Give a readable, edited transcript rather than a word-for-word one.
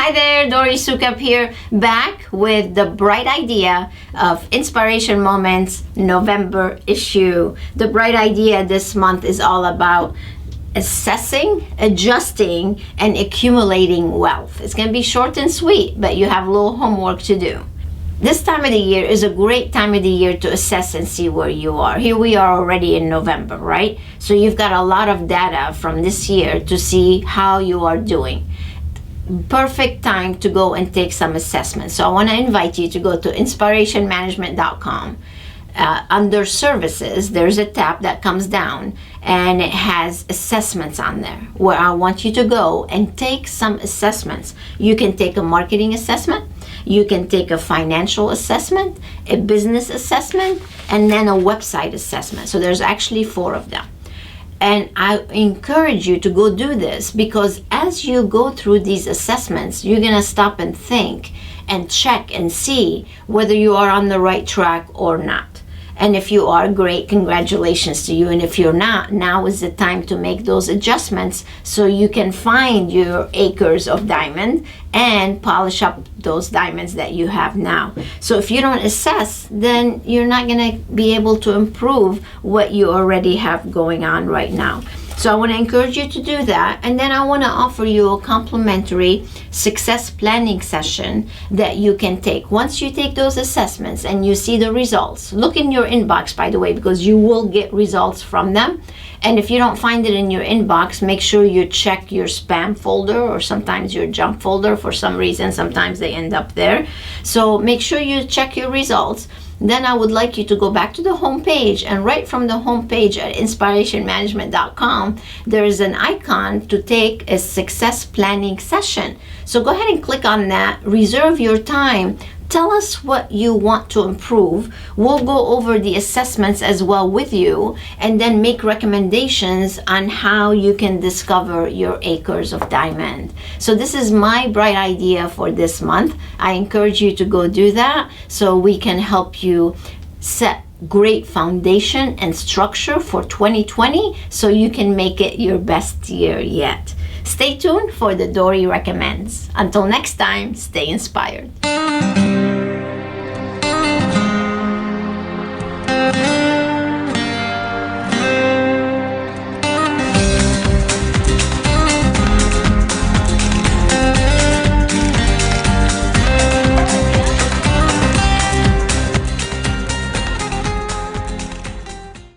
Hi there, Dory Sukup here, back with the bright idea of Inspiration Moments November issue. The bright idea this month is all about assessing, adjusting, and accumulating wealth. It's going to be short and sweet, but you have a little homework to do. This time of the year is a great time of the year to assess and see where you are. Here we are already in November, right? So you've got a lot of data from this year to see how you are doing. Perfect time to go and take some assessments. So I want to invite you to go to InSPArationManagement.com. Under services, there's a tab that comes down and it has assessments on there where I want you to go and take some assessments. You can take a marketing assessment, you can take a financial assessment, a business assessment, and then a website assessment. So there's actually 4 of them. And I encourage you to go do this, because as you go through these assessments, you're going to stop and think and check and see whether you are on the right track or not. And if you are, great, congratulations to you. And if you're not, now is the time to make those adjustments so you can find your acres of diamond and polish up those diamonds that you have now. So if you don't assess, then you're not going to be able to improve what you already have going on right now. So I want to encourage you to do that. And then I want to offer you a complimentary success planning session that you can take. Once you take those assessments and you see the results, look in your inbox, by the way, because you will get results from them. And if you don't find it in your inbox, make sure you check your spam folder or sometimes your junk folder. For some reason, sometimes they end up there. So make sure you check your results. Then I would like you to go back to the home page, and right from the home page at InSPArationManagement.com, there is an icon to take a success planning session. So go ahead and click on that, reserve your time. Tell us what you want to improve. We'll go over the assessments as well with you and then make recommendations on how you can discover your acres of diamond. So this is my bright idea for this month. I encourage you to go do that so we can help you set great foundation and structure for 2020 so you can make it your best year yet. Stay tuned for the Dory Recommends. Until next time, stay inspired.